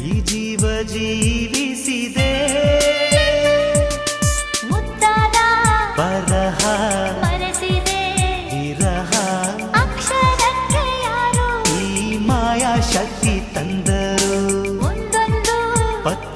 ಈ ಜೀವ ಜೀವಿಸಿದೆ ಮುದ್ದಾದ ಬರಹ ಮರೆಸಿದೆ ವಿರಹ ಅಕ್ಷರಕ್ಕೆ ಯಾರು ಈ ಮಾಯಾ ಶಕ್ತಿ ತಂದರು ಒಂದೊಂದು ಪತ್ರ